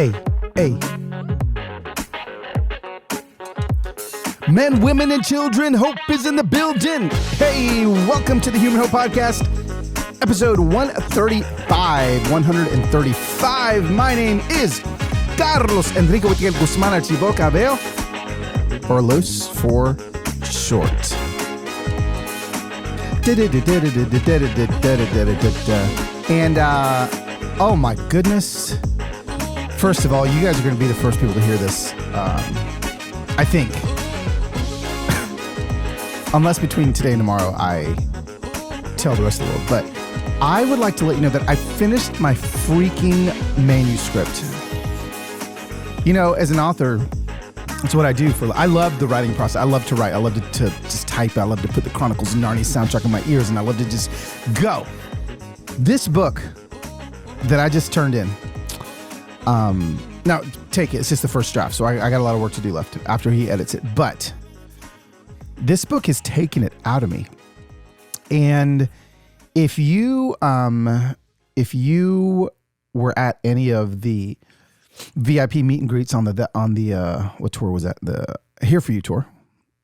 Hey. Men, women, and children, hope is in the building. Hey, welcome to the Human Hope Podcast, episode 135. My name is Carlos Enrique Whittaker Guzman Archibocabeo, or Los for short. And, oh my goodness. First of all, you guys are going to be the first people to hear this, I think. Unless between today and tomorrow, I tell the rest of the world. But I would like to let you know that I finished my freaking manuscript. You know, as an author, that's what I do I love the writing process. I love to write. I love to just type. I love to put the Chronicles of Narnia soundtrack in my ears, and I love to just go. This book that I just turned in, now take it. It's just the first draft, so I got a lot of work to do left after he edits it. But this book has taken it out of me. And if you were at any of the VIP meet and greets on the what tour was that? The Here For You tour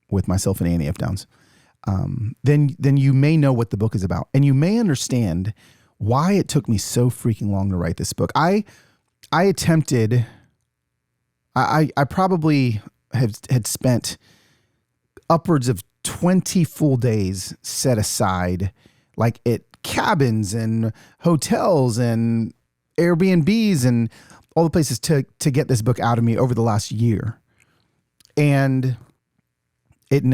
with myself and Annie F. Downs, then you may know what the book is about, and you may understand why it took me so freaking long to write this book. I probably had spent upwards of 20 full days set aside, like at cabins and hotels and Airbnbs and all the places to get this book out of me over the last year. And it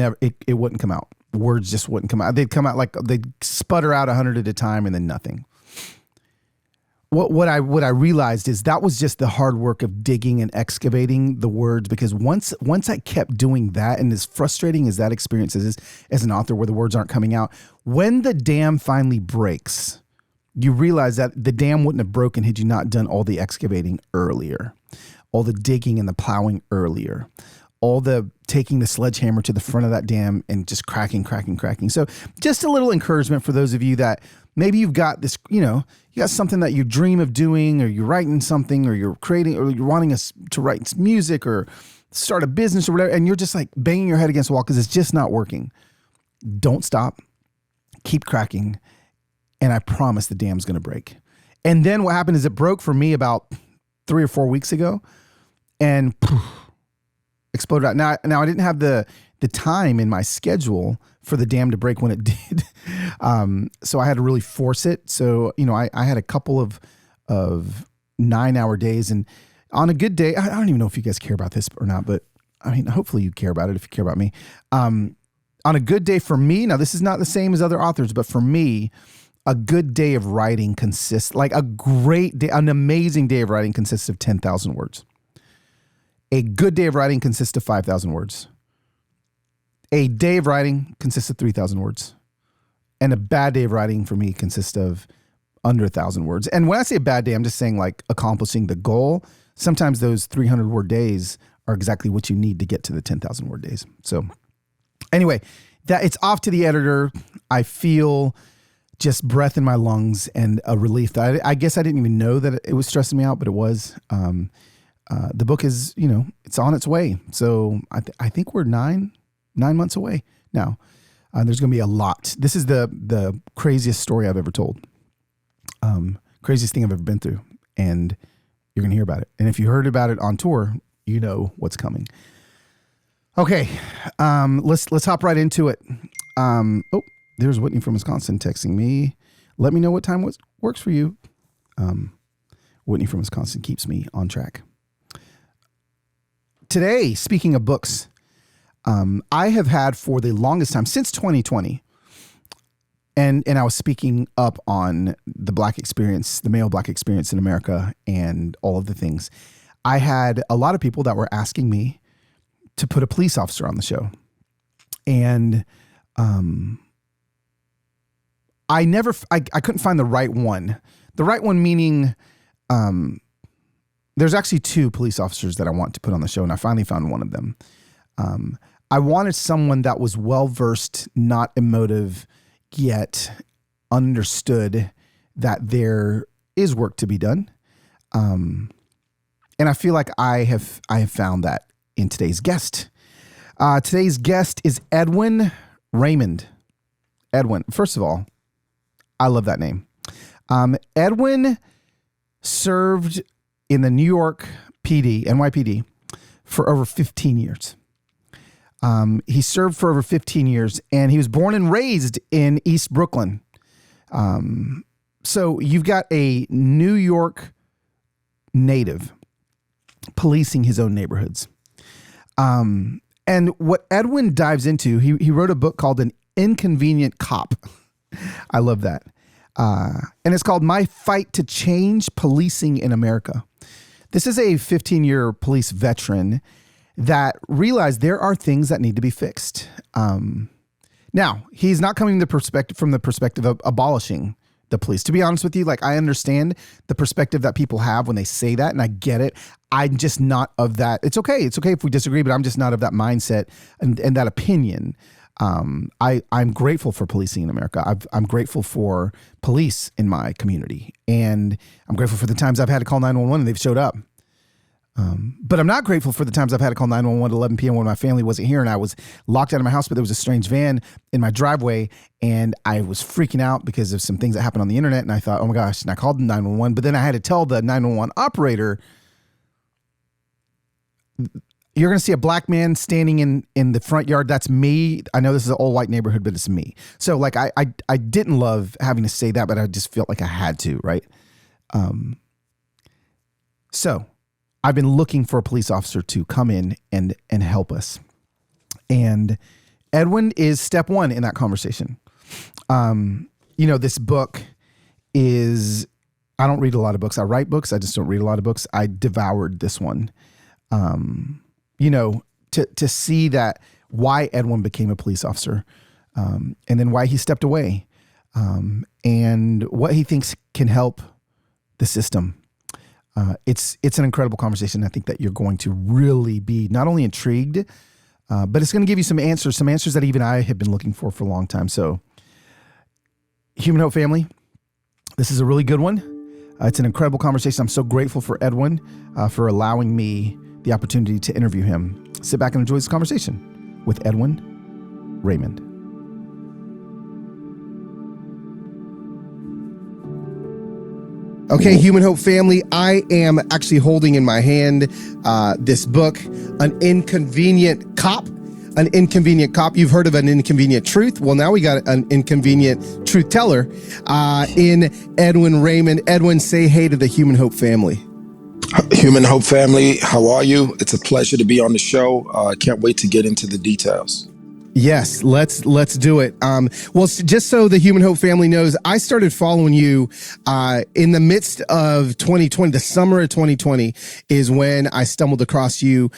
wouldn't come out. Words just wouldn't come out. They'd come out they'd sputter out 100 at a time and then nothing. What I realized is that was just the hard work of digging and excavating the words, because once I kept doing that, and as frustrating as that experience is as an author where the words aren't coming out, when the dam finally breaks, you realize that the dam wouldn't have broken had you not done all the excavating earlier, all the digging and the plowing earlier, all the taking the sledgehammer to the front of that dam and just cracking. So just a little encouragement for those of you that maybe you've got this, you got something that you dream of doing, or you're writing something, or you're creating, or you're wanting us to write music or start a business or whatever, and you're just like banging your head against the wall because it's just not working. Don't stop. Keep cracking. And I promise the dam's going to break. And then what happened is it broke for me about 3 or 4 weeks ago and exploded out. Now I didn't have the time in my schedule for the dam to break when it did. So I had to really force it. So, I had a couple of 9-hour days, and on a good day, I don't even know if you guys care about this or not, but I mean, hopefully you care about it if you care about me. On a good day for me, now this is not the same as other authors, but for me, a good day of writing consists, like a great day, an amazing day of writing consists of 10,000 words. A good day of writing consists of 5,000 words. A day of writing consists of 3,000 words. And a bad day of writing for me consists of under 1,000 words. And when I say a bad day, I'm just saying like accomplishing the goal. Sometimes those 300 word days are exactly what you need to get to the 10,000 word days. So anyway, that it's off to the editor. I feel just breath in my lungs and a relief that I guess I didn't even know that it was stressing me out, but it was. The book is, it's on its way. So I think we're nine months away now. There's going to be a lot. This is the craziest story I've ever told. Craziest thing I've ever been through. And you're going to hear about it. And if you heard about it on tour, you know what's coming. Okay. Let's hop right into it. There's Whitney from Wisconsin texting me. Let me know what time works for you. Whitney from Wisconsin keeps me on track. Today, speaking of books, I have had for the longest time, since 2020, and I was speaking up on the Black experience, the male Black experience in America and all of the things. I had a lot of people that were asking me to put a police officer on the show. And I couldn't find the right one. The right one meaning there's actually 2 police officers that I want to put on the show, and I finally found one of them. I wanted someone that was well-versed, not emotive, yet understood that there is work to be done. And I feel like I have found that in today's guest. Today's guest is Edwin Raymond. Edwin, first of all, I love that name. Edwin served in the New York PD, NYPD, for over 15 years. He served for over 15 years, and he was born and raised in East Brooklyn. So you've got a New York native policing his own neighborhoods. And what Edwin dives into, he wrote a book called An Inconvenient Cop. I love that. And it's called My Fight to Change Policing in America. This is a 15-year police veteran that realized there are things that need to be fixed. Now, he's not coming from the perspective of abolishing the police. To be honest with you, like, I understand the perspective that people have when they say that, and I get it. I'm just not of that. It's okay. It's okay if we disagree, but I'm just not of that mindset and that opinion. I'm grateful for policing in America. I'm grateful for police in my community, and I'm grateful for the times I've had to call 911 and they've showed up. But I'm not grateful for the times I've had to call 911 at 11 p.m. when my family wasn't here and I was locked out of my house, but there was a strange van in my driveway and I was freaking out because of some things that happened on the internet. And I thought, oh my gosh, and I called 911, but then I had to tell the 911 operator, you're going to see a black man standing in the front yard. That's me. I know this is an old white neighborhood, but it's me. So like, I didn't love having to say that, but I just felt like I had to, right? So I've been looking for a police officer to come in and help us. And Edwin is step one in that conversation. This book is, I don't read a lot of books. I write books. I just don't read a lot of books. I devoured this one. To see that why Edwin became a police officer, and then why he stepped away, and what he thinks can help the system. It's an incredible conversation. I think that you're going to really be not only intrigued, but it's going to give you some answers that even I have been looking for a long time. So, Human Hope family, this is a really good one. It's an incredible conversation. I'm so grateful for Edwin for allowing me the opportunity to interview him. Sit back and enjoy this conversation with Edwin Raymond. Okay, Human Hope family, I am actually holding in my hand this book, An Inconvenient Cop. An Inconvenient Cop. You've heard of An Inconvenient Truth. Well, now we got an inconvenient truth teller in Edwin Raymond. Edwin, say hey to the Human Hope family. Human Hope family, how are you? It's a pleasure to be on the show. I can't wait to get into the details. Yes, let's do it. Well, just so the Human Hope family knows, I started following you in the midst of 2020. The summer of 2020 is when I stumbled across you,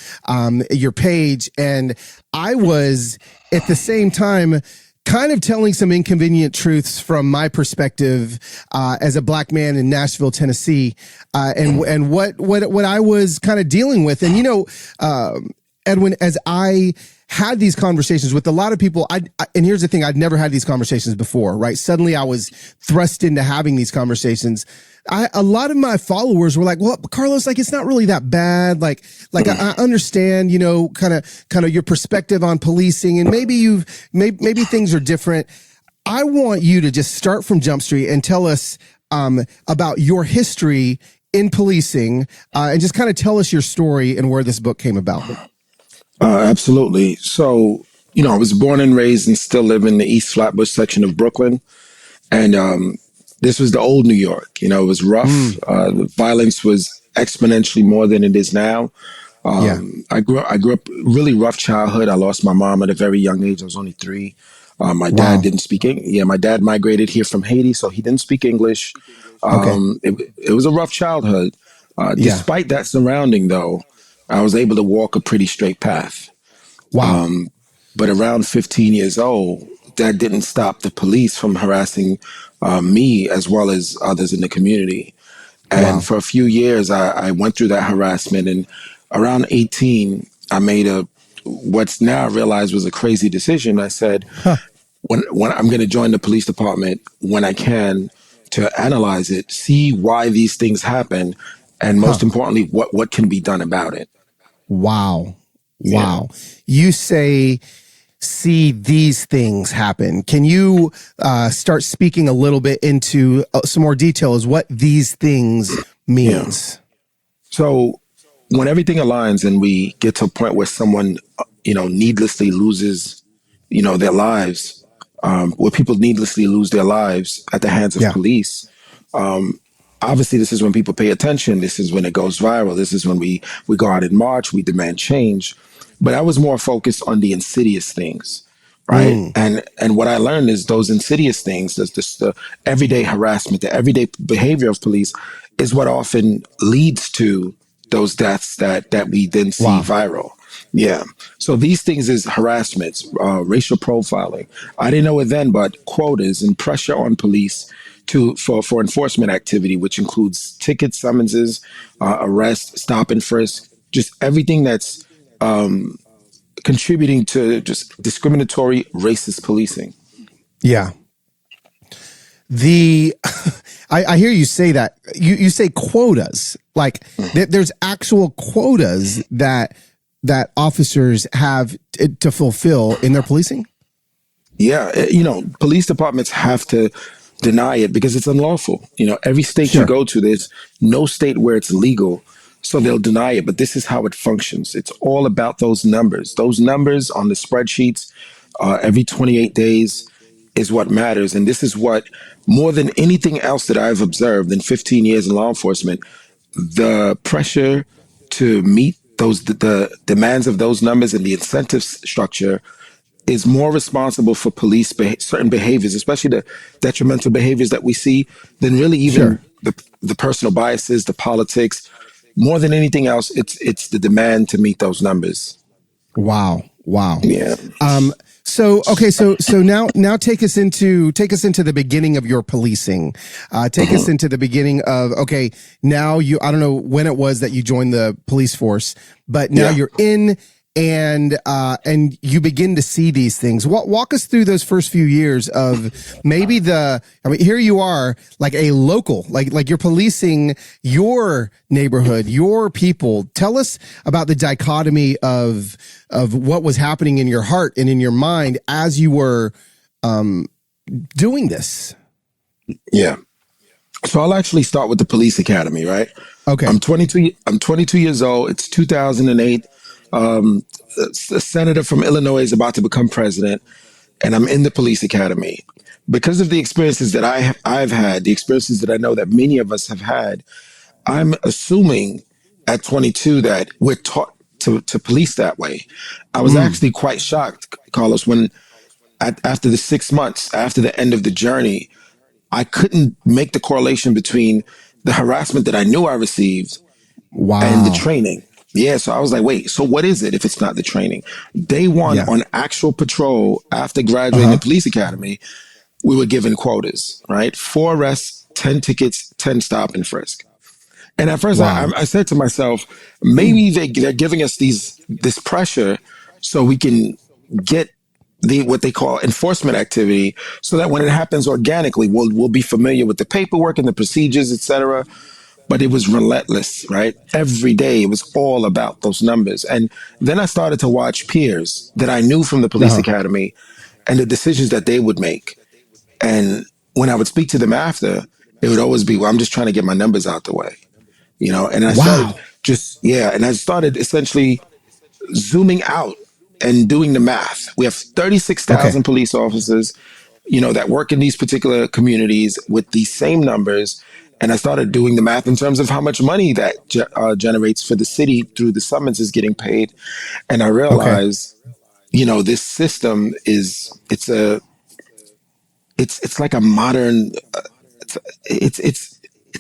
your page, and I was at the same time kind of telling some inconvenient truths from my perspective as a black man in Nashville, Tennessee, and what I was kind of dealing with. And Edwin, as I had these conversations with a lot of people, and here's the thing, I'd never had these conversations before, right? Suddenly I was thrust into having these conversations. A lot of my followers were like, well, Carlos, like, it's not really that bad. Like I understand, kind of your perspective on policing, and maybe maybe things are different. I want you to just start from Jump Street and tell us about your history in policing, and just kind of tell us your story and where this book came about. Absolutely. So, I was born and raised and still live in the East Flatbush section of Brooklyn. And this was the old New York. It was rough. The violence was exponentially more than it is now. I grew up really rough childhood. I lost my mom at a very young age. I was only 3. My dad didn't speak English. Yeah, my dad migrated here from Haiti, so he didn't speak English. It was a rough childhood. Despite that surrounding, though, I was able to walk a pretty straight path. Wow. But around 15 years old, that didn't stop the police from harassing me as well as others in the community. And for a few years, I went through that harassment. And around 18, I made what's now I realized was a crazy decision. I said, when I'm going to join the police department when I can, to analyze it, see why these things happen, and Huh. most importantly, what can be done about it. Wow. Yeah. Wow. You say, see these things happen. Can you start speaking a little bit into some more details what these things Yeah. means? So when everything aligns and we get to a point where someone, needlessly loses, their lives, where people needlessly lose their lives at the hands of Yeah. police, obviously this is when people pay attention. This is when it goes viral. This is when we go out in march, we demand change. But I was more focused on the insidious things, right? Mm. And what I learned is those insidious things, the everyday harassment, the everyday behavior of police, is what often leads to those deaths that we then see Wow. viral. Yeah. So these things is harassment, racial profiling. I didn't know it then, but quotas and pressure on police for enforcement activity, which includes tickets, summonses, arrest, stop and frisk, just everything that's contributing to just discriminatory, racist policing. Yeah. The I hear you say that. You say quotas. Like there's actual quotas that officers have to fulfill in their policing? Yeah, police departments have to deny it because it's unlawful. Every state you Sure. go to, there's no state where it's legal. So they'll deny it, but this is how it functions. It's all about those numbers. Those numbers on the spreadsheets every 28 days is what matters. And this is what, more than anything else that I've observed in 15 years in law enforcement, the pressure to meet the demands of those numbers and the incentive structure is more responsible for police certain behaviors, especially the detrimental behaviors that we see, than really even Sure. the personal biases, the politics. More than anything else, it's the demand to meet those numbers. Wow. Wow. Yeah. So okay, so now take us into the beginning of your policing. Take us into the beginning of okay. Now I don't know when it was that you joined the police force, but now Yeah. you're in and you begin to see these things. Walk us through those first few years of maybe here you are like a local, like you're policing your neighborhood, your people. Tell us about the dichotomy of what was happening in your heart and in your mind as you were doing this. Yeah. So I'll actually start with the police academy, right? Okay. I'm 22. I'm 22 years old. It's 2008. A senator from Illinois is about to become president, and I'm in the police academy. Because of the experiences that I've had, the experiences that I know that many of us have had, I'm assuming at 22 that we're taught to police that way. I was actually quite shocked, Carlos, when after the 6 months, after the end of the journey, I couldn't make the correlation between the harassment that I knew I received and the Wow. training. Yeah, so I was like, wait, so what is it if it's not the training? Day one Yeah. on actual patrol after graduating the Uh-huh. police academy, we were given quotas, right? 4 arrests, 10 tickets, 10 stop and frisk. And at first, Wow. I said to myself, maybe they're giving us this pressure so we can get what they call enforcement activity, so that when it happens organically, we'll be familiar with the paperwork and the procedures, etc. But it was relentless, right? Every day it was all about those numbers. And then I started to watch peers that I knew from the police Uh-huh. academy and the decisions that they would make. And when I would speak to them after, it would always be, well, I'm just trying to get my numbers out the way, and I started Wow. and I started essentially zooming out and doing the math. We have Okay. 36,000 police officers, that work in these particular communities with these same numbers. And I started doing the math in terms of how much money that generates for the city through the summonses getting paid. And I Okay. realized, this system it's like a modern, it's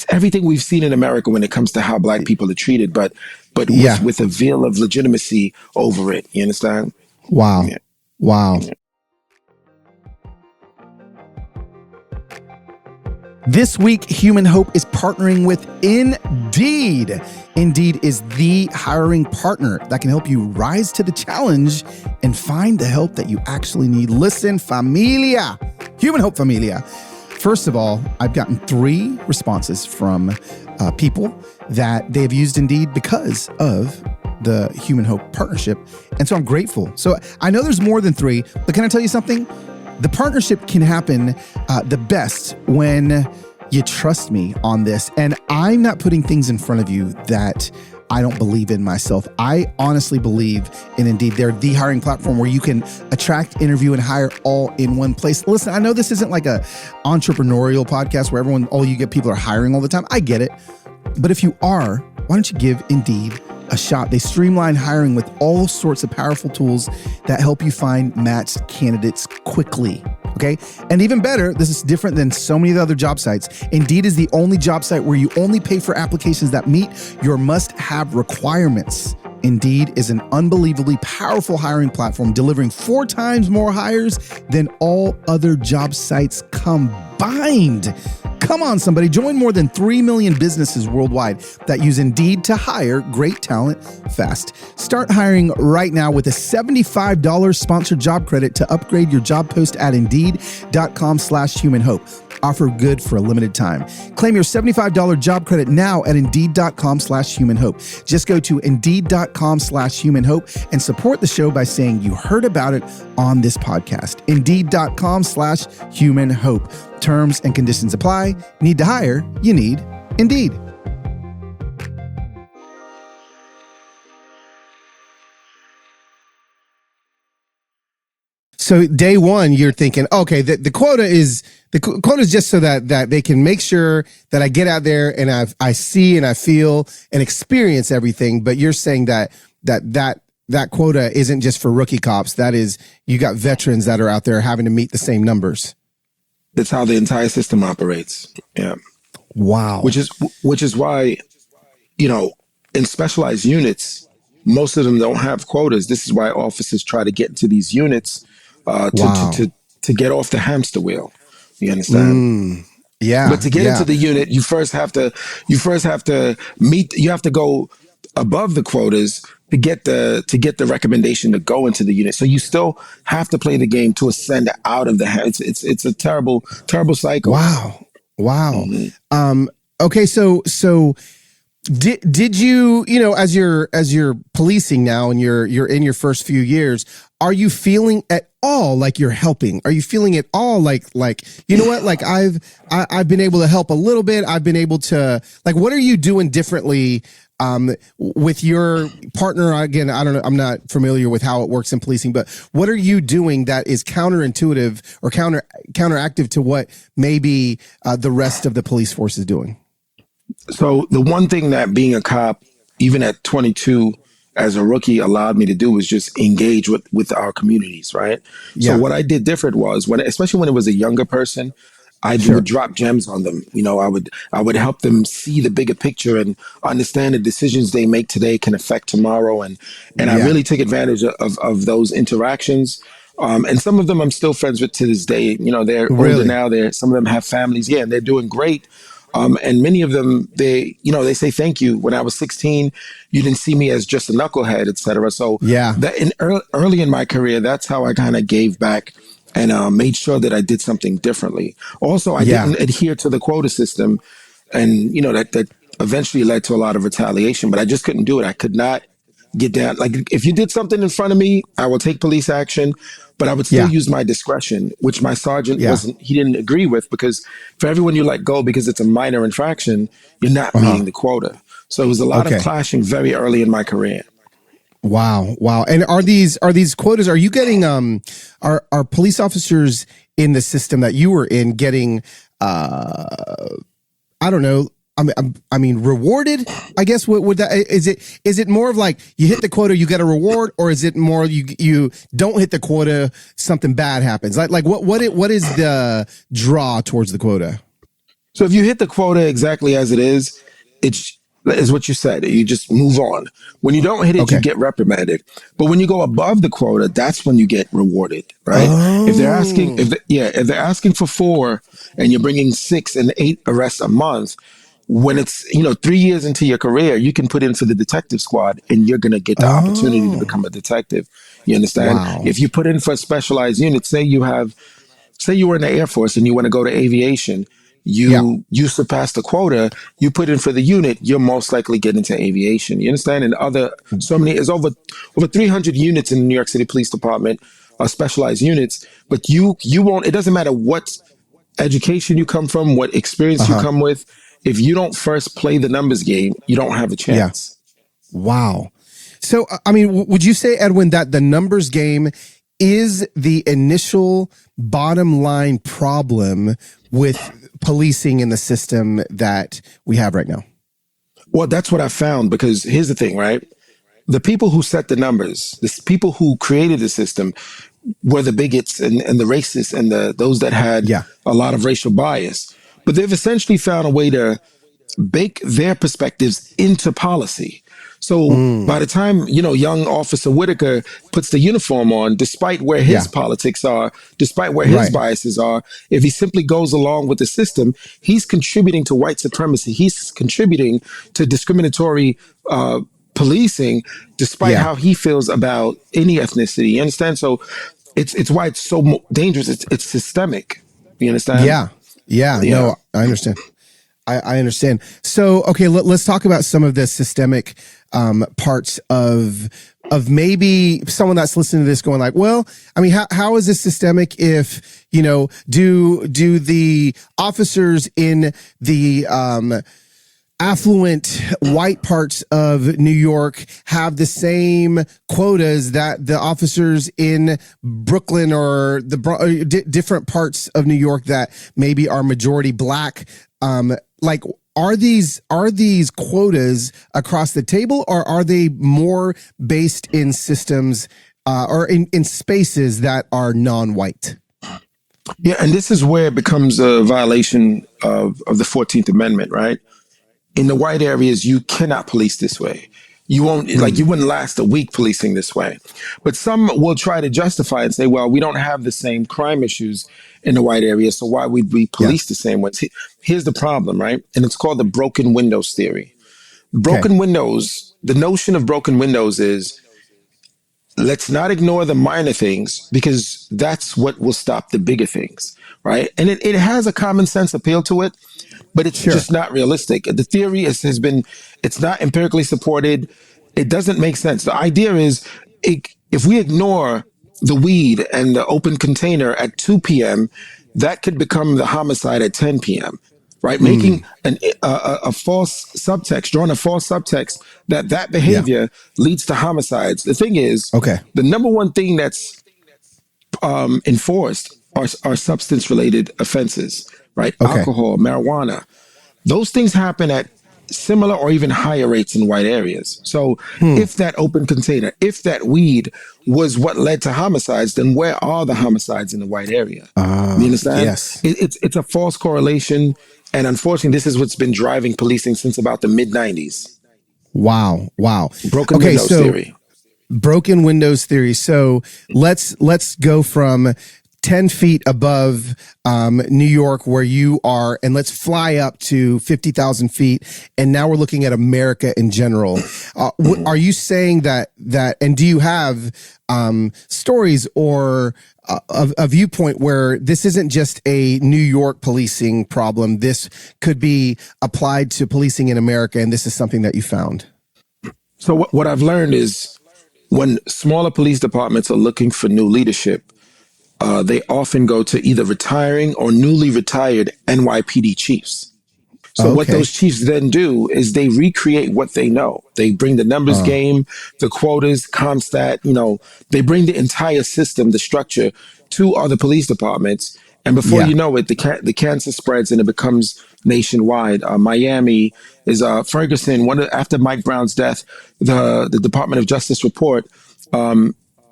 everything we've seen in America when it comes to how black people are treated, but with Yeah. with a veil of legitimacy over it. You understand? Wow. Yeah. Wow. This week, Human Hope is partnering with Indeed. Indeed is the hiring partner that can help you rise to the challenge and find the help that you actually need. Listen, familia, Human Hope familia. First of all, I've gotten 3 responses from people that they've used Indeed because of the Human Hope partnership. And so I'm grateful. So I know there's more than 3, but can I tell you something? The partnership can happen the best when you trust me on this. And I'm not putting things in front of you that I don't believe in myself. I honestly believe in Indeed. They're the hiring platform where you can attract, interview, and hire all in one place. Listen, I know this isn't like a entrepreneurial podcast where all you get people are hiring all the time. I get it. But if you are, why don't you give Indeed a shot? They streamline hiring with all sorts of powerful tools that help you find matched candidates quickly. Okay. And even better, this is different than so many of the other job sites. Indeed is the only job site where you only pay for applications that meet your must-have requirements. Indeed is an unbelievably powerful hiring platform, delivering 4 times more hires than all other job sites combined. Come on, somebody. Join more than 3 million businesses worldwide that use Indeed to hire great talent fast. Start hiring right now with a $75 sponsored job credit to upgrade your job post at Indeed.com/humanhope. Offer good for a limited time. Claim your $75 job credit now at Indeed.com/humanhope. Just go to Indeed.com/humanhope and support the show by saying you heard about it on this podcast. Indeed.com/humanhope. Terms and conditions apply. Need to hire? You need Indeed. So day one, you're thinking, okay, the quota is just so that they can make sure that I get out there and I see and I feel and experience everything. But you're saying that quota isn't just for rookie cops. That is, you got veterans that are out there having to meet the same numbers. That's how the entire system operates. Yeah. Wow. Which is why, in specialized units, most of them don't have quotas. This is why officers try to get into these units to get off the hamster wheel. You understand? Yeah. But to get into the unit, you first have to meet. You have to go above the quotas to get the recommendation to go into the unit. So you still have to play the game to ascend out of the. It's a terrible cycle. Wow. Mm-hmm. Okay. So did you, as you're policing now and you're in your first few years, are you feeling at all like you're helping? Are you feeling at all like you know what? Like I've been able to help a little bit. I've been able to, like, what are you doing differently with your partner? Again, I don't know. I'm not familiar with how it works in policing, but what are you doing that is counterintuitive or counteractive to what maybe the rest of the police force is doing? So the one thing that being a cop, even at 22 as a rookie, allowed me to do was just engage with our communities, right? Yeah. So what I did different was especially when it was a younger person, I would drop gems on them. I would help them see the bigger picture and understand the decisions they make today can affect tomorrow. And I really took advantage of those interactions. And some of them I'm still friends with to this day. They're older now. Some of them have families. Yeah, and they're doing great. And many of them, they say thank you. When I was 16, you didn't see me as just a knucklehead, et cetera. So early in my career, that's how I kind of gave back and made sure that I did something differently. Also, I didn't adhere to the quota system, and that eventually led to a lot of retaliation. But I just couldn't do it. I could not get down. Like, if you did something in front of me, I will take police action, but I would still use my discretion, which my sergeant he didn't agree with, because for everyone you let go because it's a minor infraction, you're not meeting the quota. So it was a lot of clashing very early in my career. Wow. And are these quotas, are you getting, are police officers in the system that you were in getting, I don't know, I mean, rewarded, I guess. What would that, is it more of like you hit the quota, you get a reward, or is it more you don't hit the quota, something bad happens? Like what is the draw towards the quota? So if you hit the quota exactly as it is what you said. You just move on. When you don't hit it, you get reprimanded. But when you go above the quota, that's when you get rewarded, right? If they're asking for 4 and you're bringing 6 and 8 arrests a month, when it's 3 years into your career, you can put in for the detective squad and you're going to get the opportunity to become a detective. You understand? Wow. If you put in for a specialized unit, say you were in the Air Force and you want to go to aviation, Yeah. you surpass the quota you put in for the unit, you're most likely getting into aviation. You understand? And other so many is over 300 units in the New York City Police Department, specialized units. But you won't. It doesn't matter what education you come from, what experience you Uh-huh. come with. If you don't first play the numbers game, you don't have a Yeah. chance. Wow. So, I mean, would you say, Edwin, that the numbers game is the initial bottom line problem with policing in the system that we have right now? Well, that's what I found, because here's the thing, right? The people who set the numbers, the people who created the system, were the bigots and the racists and those that had Yeah. a lot of racial bias. But they've essentially found a way to bake their perspectives into policy. So by the time, young Officer Whittaker puts the uniform on, despite where his Yeah. politics are, despite where his Right. biases are, if he simply goes along with the system, he's contributing to white supremacy. He's contributing to discriminatory policing, despite Yeah. how he feels about any ethnicity. You understand? So it's why it's so dangerous. It's systemic. You understand? Yeah. Yeah. Yeah. No, I understand. I understand. So, okay, let's talk about some of the systemic parts of maybe someone that's listening to this going like, well, I mean, how is this systemic if, do the officers in the affluent white parts of New York have the same quotas that the officers in Brooklyn or different parts of New York that maybe are majority black? Like, are these quotas across the table, or are they more based in systems or in spaces that are non-white? Yeah, and this is where it becomes a violation of the 14th Amendment, right? In the white areas, you cannot police this way. You won't, like, you wouldn't last a week policing this way. But some will try to justify and say, well, we don't have the same crime issues in the white area, so why would we Yeah. police the same way? Here's the problem, right? And it's called the broken windows theory. Okay. Broken windows, the notion of broken windows is, let's not ignore the minor things, because that's what will stop the bigger things, right? And it has a common sense appeal to it, but it's Sure. just not realistic. The theory has been, it's not empirically supported. It doesn't make sense. The idea is, if we ignore the weed and the open container at 2 p.m., that could become the homicide at 10 p.m., right? Making a false subtext, drawing a false subtext that Yeah. behavior leads to homicides. The thing is, Okay. the number one thing that's enforced are substance related offenses, right? Okay. Alcohol, marijuana. Those things happen at similar or even higher rates in white areas. So if that open container, if that weed was what led to homicides, then where are the homicides in the white area? You understand? Yes. It's a false correlation. And unfortunately, this is what's been driving policing since about the mid 90s. Wow. Wow. Broken Okay. windows So theory. broken windows theory. So let's go from 10 feet above New York where you are, and let's fly up to 50,000 feet. And now we're looking at America in general. Are you saying that, and do you have stories or a viewpoint where this isn't just a New York policing problem? This could be applied to policing in America, and this is something that you found? So what I've learned is, when smaller police departments are looking for new leadership, they often go to either retiring or newly retired NYPD chiefs. So what Okay. those chiefs then do is they recreate what they know. They bring the numbers game, the quotas, Comstat, they bring the entire system, the structure, to other police departments. And before Yeah. you know it, the cancer spreads and it becomes nationwide. Miami is Ferguson. After Mike Brown's death, the Department of Justice report,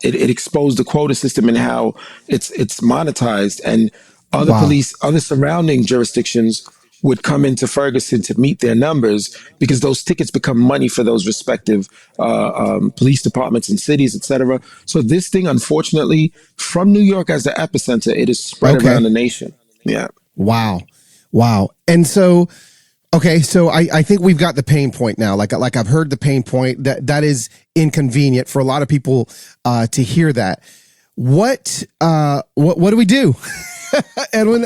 it exposed the quota system and how it's monetized, and Wow. other surrounding jurisdictions would come into Ferguson to meet their numbers, because those tickets become money for those respective police departments and cities, etc. So this thing, unfortunately, from New York as the epicenter, it is spread Okay. around the nation. Yeah. Wow. Wow. And so, okay, so I think we've got the pain point now. Like I've heard the pain point that is inconvenient for a lot of people to hear that. What do we do? Edwin,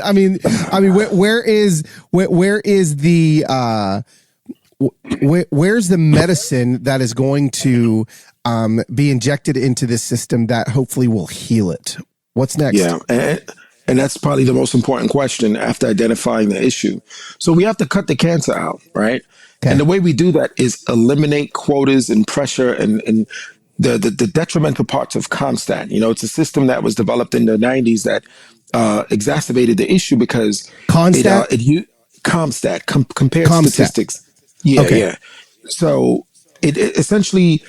where's the medicine that is going to be injected into this system that hopefully will heal it? What's next? Yeah. And that's probably the most important question after identifying the issue. So we have to cut the cancer out, right? Okay. And the way we do that is eliminate quotas and pressure and the detrimental parts of CompStat. You know, it's a system that was developed in the 90s that exacerbated the issue because Constat? CompStat, compared CompStat. statistics. Yeah, Okay. yeah. So it essentially,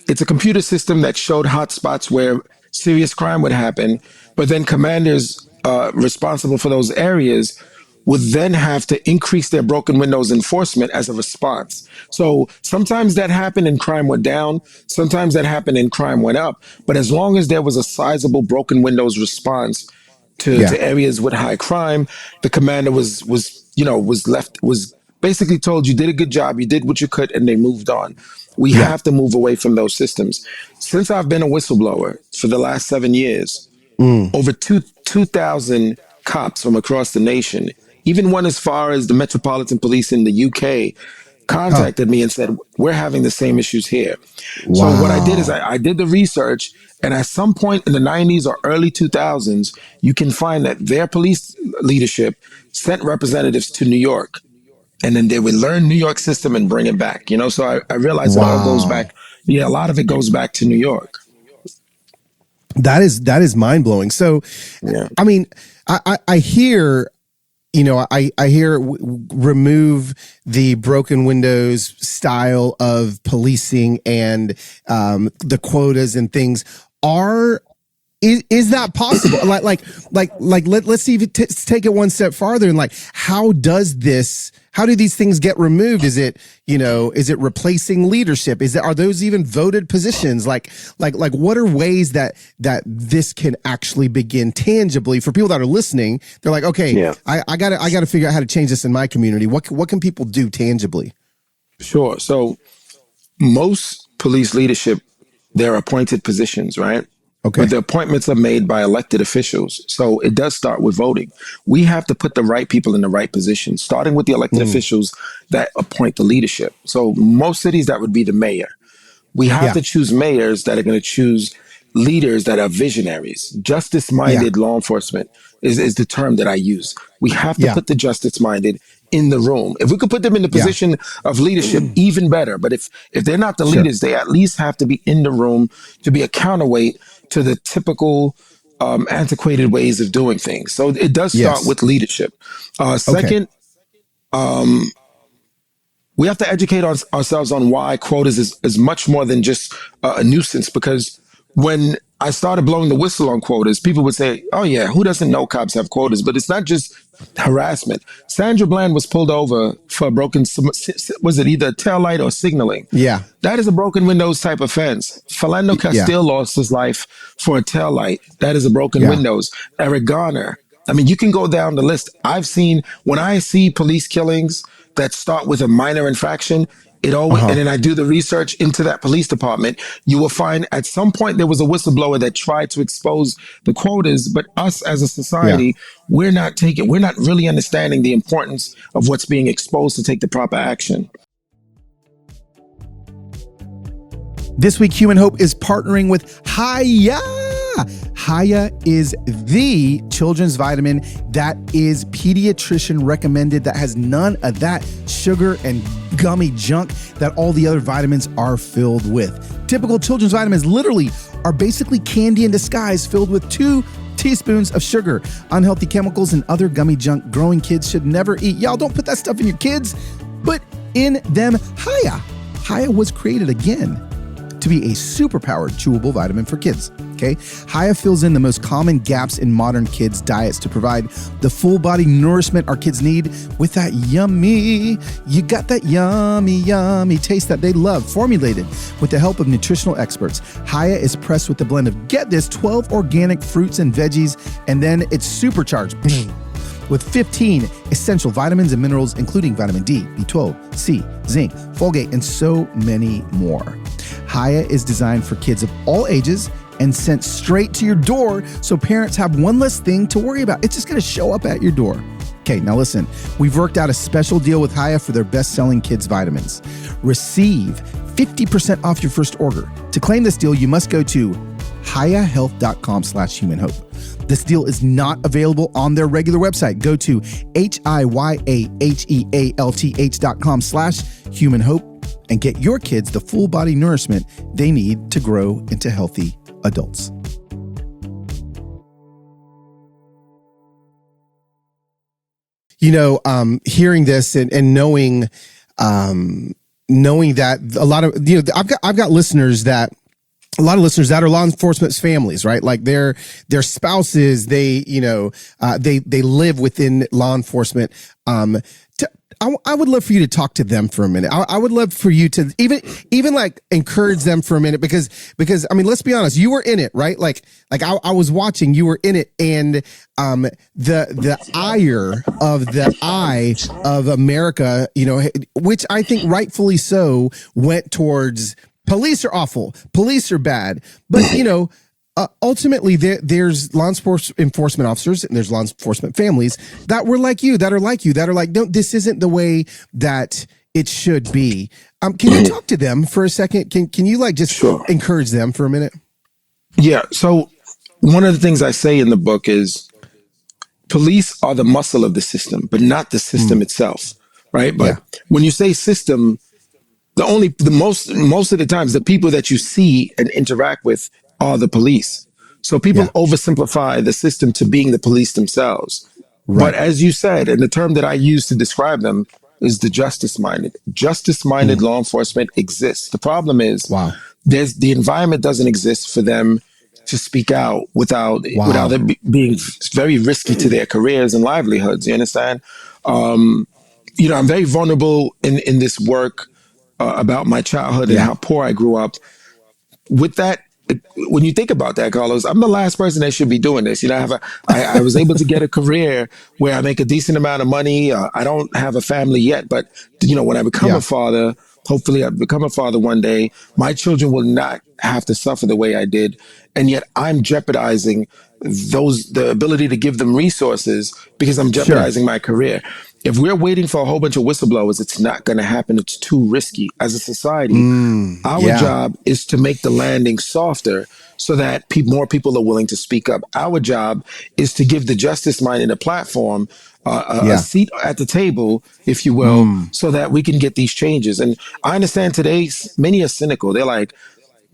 it's a computer system that showed hotspots where serious crime would happen, but then commanders responsible for those areas would then have to increase their broken windows enforcement as a response. So sometimes that happened and crime went down. Sometimes that happened and crime went up. But as long as there was a sizable broken windows response to areas with high crime, the commander was basically told you did a good job, you did what you could, and they moved on. We have to move away from those systems. Since I've been a whistleblower for the last 7 years, over 2,000 cops from across the nation, even one as far as the Metropolitan Police in the UK, contacted me and said, we're having the same issues here. Wow. So what I did is I did the research, and at some point in the 90s or early 2000s, you can find that their police leadership sent representatives to New York, and then they would learn New York system and bring it back. You know, so I realized it all goes back. Yeah, a lot of it goes back to New York. That is mind blowing. So, Yeah. I mean, I hear, I hear remove the broken windows style of policing and the quotas and things. Is that possible? Let's see if take it one step farther and how do these things get removed? Is it replacing leadership? Are those even voted positions? Like what are ways that this can actually begin tangibly for people that are listening? They're like, okay, I gotta figure out how to change this in my community. What can people do tangibly? Sure. So most police leadership, they're appointed positions, right? Okay. But the appointments are made by elected officials. So it does start with voting. We have to put the right people in the right positions, starting with the elected officials that appoint the leadership. So most cities, that would be the mayor. We have to choose mayors that are going to choose leaders that are visionaries. Justice-minded law enforcement is the term that I use. We have to put the justice-minded in the room. If we could put them in the position of leadership, even better. But if they're not the leaders, they at least have to be in the room to be a counterweight to the typical antiquated ways of doing things. So it does start with leadership. Second, we have to educate ourselves on why quotas is much more than just a nuisance. Because when I started blowing the whistle on quotas, people would say, oh yeah, who doesn't know cops have quotas? But it's not just harassment. Sandra Bland was pulled over for a broken, was it either taillight or signaling? Yeah. That is a broken windows type offense. Philando Castile lost his life for a taillight. That is a broken windows. Eric Garner. I mean, you can go down the list. When I see police killings that start with a minor infraction, it always, and then I do the research into that police department, you will find at some point there was a whistleblower that tried to expose the quotas, but us as a society, we're not really understanding the importance of what's being exposed to take the proper action. This week, Human Hope is partnering with Hiya. Hiya is the children's vitamin that is pediatrician recommended, that has none of that sugar and gummy junk that all the other vitamins are filled with. Typical children's vitamins literally are basically candy in disguise filled with 2 teaspoons of sugar, unhealthy chemicals, and other gummy junk growing kids should never eat. Y'all don't put that stuff in your kids. Put in them Hiya. Hiya was created again to be a superpowered chewable vitamin for kids. Okay, Hiya fills in the most common gaps in modern kids' diets to provide the full body nourishment our kids need with that yummy taste that they love, formulated with the help of nutritional experts. Hiya is pressed with a blend of, get this, 12 organic fruits and veggies, and then it's supercharged with 15 essential vitamins and minerals, including vitamin D, B12, C, zinc, folate, and so many more. Hiya is designed for kids of all ages and sent straight to your door so parents have one less thing to worry about. It's just going to show up at your door. Okay, now listen, we've worked out a special deal with Hiya for their best-selling kids vitamins. Receive 50% off your first order. To claim this deal, you must go to hiyahealth.com/humanhope. This deal is not available on their regular website. Go to hiyahealth.com/humanhope and get your kids the full body nourishment they need to grow into healthy adults. You know, hearing this and knowing that a lot of, you know, I've got listeners that, a lot of listeners that are law enforcement families, right? Like their spouses, they, you know, they live within law enforcement. I would love for you to talk to them for a minute. I would love for you to even like encourage them for a minute because I mean, let's be honest, you were in it, right? Like I was watching, you were in it, and the ire of the eye of America, you know, which I think rightfully so, went towards police are awful, police are bad, but you know. Ultimately, there's law enforcement officers and there's law enforcement families that were like you, that are like, no, this isn't the way that it should be. Can you talk to them for a second? Can you like just encourage them for a minute? Yeah. So one of the things I say in the book is police are the muscle of the system, but not the system itself, right? But when you say system, most of the times the people that you see and interact with are the police. So people oversimplify the system to being the police themselves. Right. But as you said, and the term that I use to describe them is the justice-minded. Justice-minded law enforcement exists. The problem is the environment doesn't exist for them to speak out without it being very risky to their careers and livelihoods. You understand? You know, I'm very vulnerable in this work about my childhood and how poor I grew up. With that, when you think about that, Carlos, I'm the last person that should be doing this. You know, I was able to get a career where I make a decent amount of money. I don't have a family yet, but you know, when I become a father, hopefully I become a father one day, my children will not have to suffer the way I did. And yet I'm jeopardizing the ability to give them resources because I'm jeopardizing my career. If we're waiting for a whole bunch of whistleblowers, it's not going to happen. It's too risky. As a society, our job is to make the landing softer so that more people are willing to speak up. Our job is to give the justice-minded a platform, a seat at the table, if you will, so that we can get these changes. And I understand today many are cynical. They're like,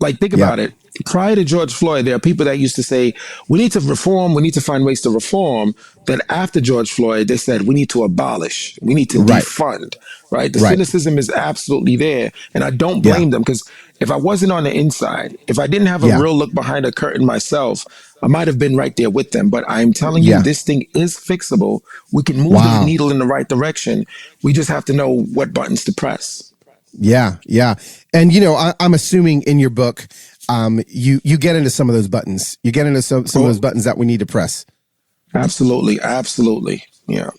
think about it. Prior to George Floyd, there are people that used to say, we need to reform, we need to find ways to reform. Then after George Floyd, they said, we need to abolish, we need to defund, right? The cynicism is absolutely there. And I don't blame them, because if I wasn't on the inside, if I didn't have a real look behind a curtain myself, I might have been right there with them. But I'm telling you, this thing is fixable. We can move the needle in the right direction. We just have to know what buttons to press. Yeah. And, you know, I'm assuming in your book, you get into some of those buttons. You get into some of those buttons that we need to press. Absolutely. Yeah.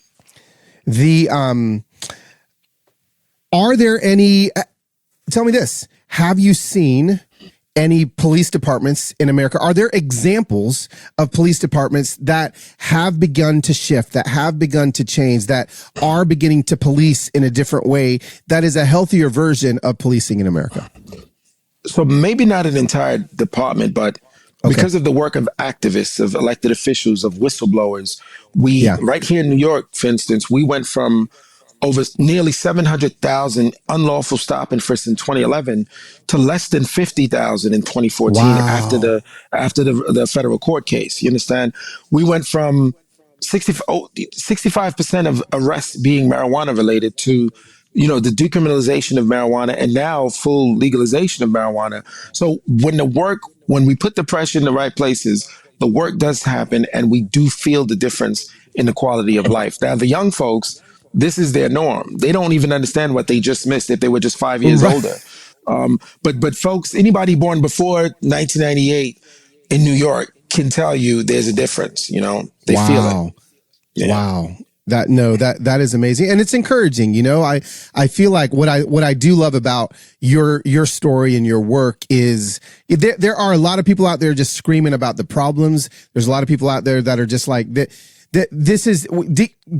Are there any, tell me this, have you seen any police departments in America? Are there examples of police departments that have begun to shift, that have begun to change, that are beginning to police in a different way, that is a healthier version of policing in America? So maybe not an entire department, but because of the work of activists, of elected officials, of whistleblowers, right here in New York, for instance, we went from over nearly 700,000 unlawful stop and frisk in 2011 to less than 50,000 in 2014 after the federal court case. You understand? We went from 65% of arrests being marijuana related to, you know, the decriminalization of marijuana and now full legalization of marijuana. So when we put the pressure in the right places, the work does happen and we do feel the difference in the quality of life. Now, the young folks, this is their norm. They don't even understand what they just missed if they were just 5 years older. But folks, anybody born before 1998 in New York can tell you there's a difference. You know, they feel it. Yeah. Wow. That is amazing. And it's encouraging. I feel like what I do love about your story and your work is there are a lot of people out there just screaming about the problems. There's a lot of people out there that are just like that this is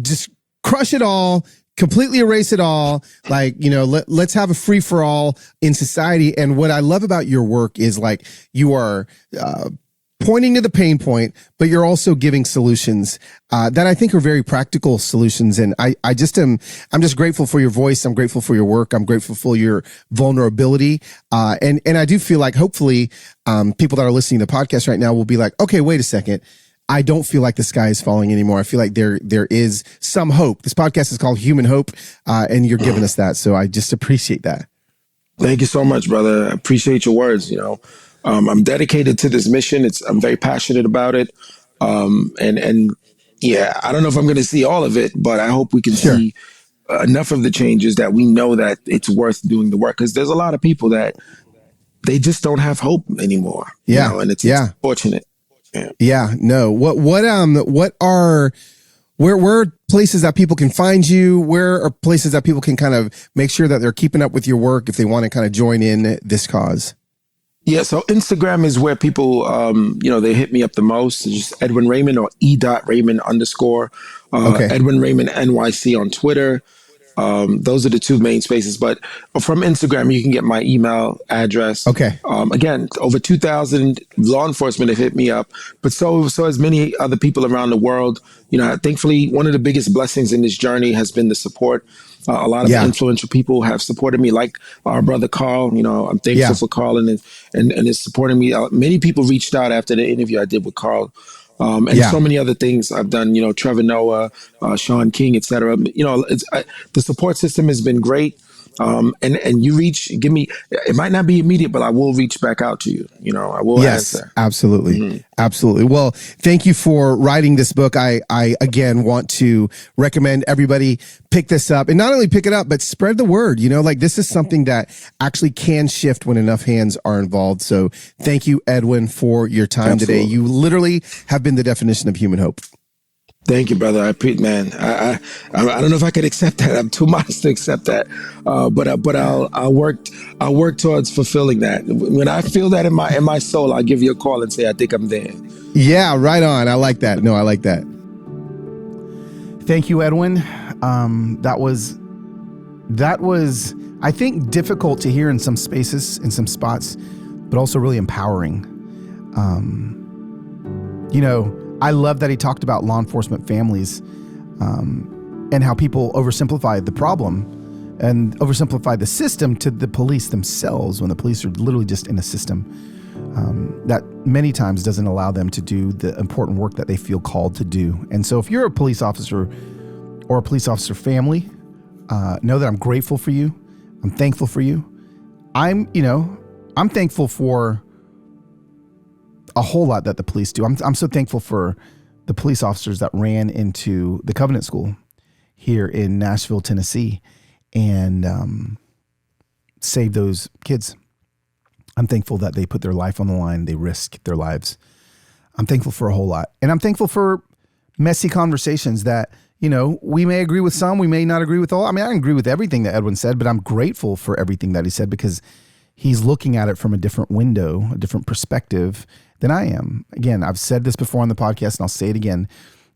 just crush it all, completely erase it all. Like, let's have a free for all in society. And what I love about your work is like you are, pointing to the pain point, but you're also giving solutions that I think are very practical solutions. And I'm just grateful for your voice. I'm grateful for your work. I'm grateful for your vulnerability. And I do feel like hopefully people that are listening to the podcast right now will be like, okay, wait a second. I don't feel like the sky is falling anymore. I feel like there is some hope. This podcast is called Human Hope, and you're giving us that. So I just appreciate that. Thank you so much, brother. I appreciate your words. I'm dedicated to this mission. I'm very passionate about it. And yeah, I don't know if I'm going to see all of it, but I hope we can see enough of the changes that we know that it's worth doing the work. Because there's a lot of people that they just don't have hope anymore. And it's unfortunate. Yeah. No. Where are places that people can find you? Where are places that people can kind of make sure that they're keeping up with your work if they want to kind of join in this cause? Yeah, so Instagram is where people, they hit me up the most. It's just Edwin Raymond or E.Raymond _. Edwin Raymond NYC on Twitter. Those are the two main spaces. But from Instagram, you can get my email address. Okay. Again, over 2,000 law enforcement have hit me up, but so has many other people around the world. Thankfully, one of the biggest blessings in this journey has been the support. A lot of influential people have supported me, like our brother Carl. I'm thankful for Carl and is supporting me. Many people reached out after the interview I did with Carl. And so many other things I've done, Trevor Noah, Sean King, et cetera. The support system has been great. And you give me, it might not be immediate, but I will reach back out to you. I will answer. Absolutely. Mm-hmm. Absolutely. Well, thank you for writing this book. I again want to recommend everybody pick this up, and not only pick it up, but spread the word. This is something that actually can shift when enough hands are involved. So thank you, Edwin, for your time today. You literally have been the definition of human hope. Thank you, brother. I don't know if I could accept that. I'm too modest to accept that. But I'll work towards fulfilling that. When I feel that in my soul, I'll give you a call and say, I think I'm there. Yeah, right on. I like that. No, I like that. Thank you, Edwin. That was, I think, difficult to hear in some spaces, in some spots, but also really empowering. I love that he talked about law enforcement families and how people oversimplify the problem and oversimplify the system to the police themselves when the police are literally just in a system that many times doesn't allow them to do the important work that they feel called to do. And so if you're a police officer or a police officer family, know that I'm grateful for you. I'm thankful for you. I'm thankful for a whole lot that the police do. I'm so thankful for the police officers that ran into the Covenant School here in Nashville, Tennessee, and saved those kids. I'm thankful that they put their life on the line. They risked their lives. I'm thankful for a whole lot. And I'm thankful for messy conversations that, we may agree with some, we may not agree with all. I mean, I don't agree with everything that Edwin said, but I'm grateful for everything that he said because he's looking at it from a different window, a different perspective than I am. Again, I've said this before on the podcast and I'll say it again.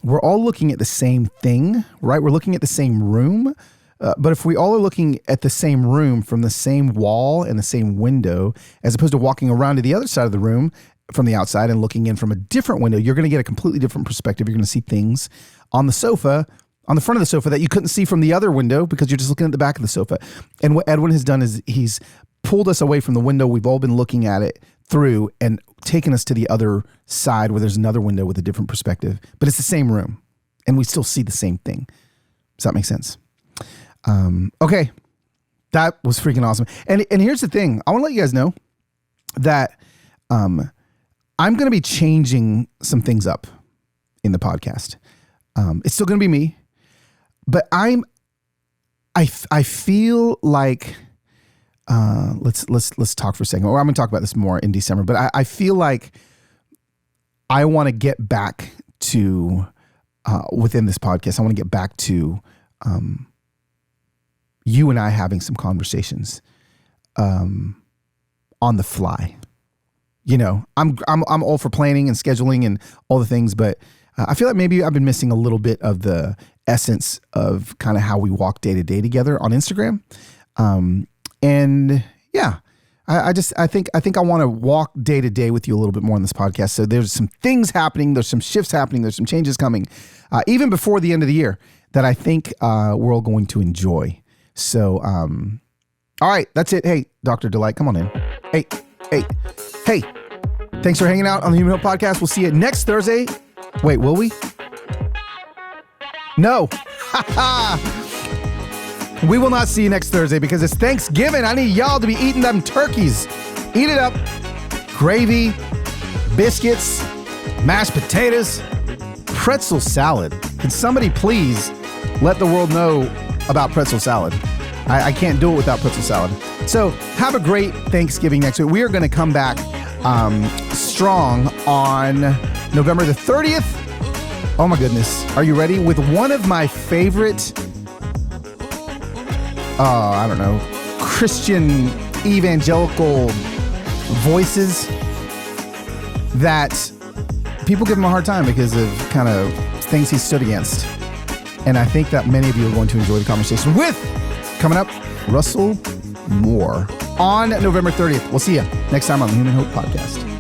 We're all looking at the same thing, right? We're looking at the same room. But if we all are looking at the same room from the same wall and the same window, as opposed to walking around to the other side of the room from the outside and looking in from a different window, you're going to get a completely different perspective. You're going to see things on the sofa, on the front of the sofa that you couldn't see from the other window because you're just looking at the back of the sofa. And what Edwin has done is he's pulled us away from the window we've all been looking at it through and taken us to the other side where there's another window with a different perspective, but it's the same room and we still see the same thing. Does that make sense? Okay. That was freaking awesome. And here's the thing. I want to let you guys know that, I'm going to be changing some things up in the podcast. It's still going to be me, but I feel like, let's talk for a second. Or I'm going to talk about this more in December, but I feel like I want to get back to within this podcast. I want to get back to you and I having some conversations on the fly. You know, I'm all for planning and scheduling and all the things, but I feel like maybe I've been missing a little bit of the essence of kind of how we walk day to day together on Instagram. And yeah, I think I want to walk day to day with you a little bit more on this podcast. So there's some things happening. There's some shifts happening. There's some changes coming, even before the end of the year that I think we're all going to enjoy. So, all right, that's it. Hey, Dr. Delight, come on in. Hey. Thanks for hanging out on the Human Hope Podcast. We'll see you next Thursday. Wait, will we? No. We will not see you next Thursday because it's Thanksgiving. I need y'all to be eating them turkeys. Eat it up. Gravy, biscuits, mashed potatoes, pretzel salad. Can somebody please let the world know about pretzel salad? I can't do it without pretzel salad. So have a great Thanksgiving next week. We are going to come back strong on November the 30th. Oh my goodness. Are you ready? With one of my favorite, Christian evangelical voices that people give him a hard time because of kind of things he stood against. And I think that many of you are going to enjoy the conversation with, coming up, Russell Moore on November 30th. We'll see you next time on the Human Hope Podcast.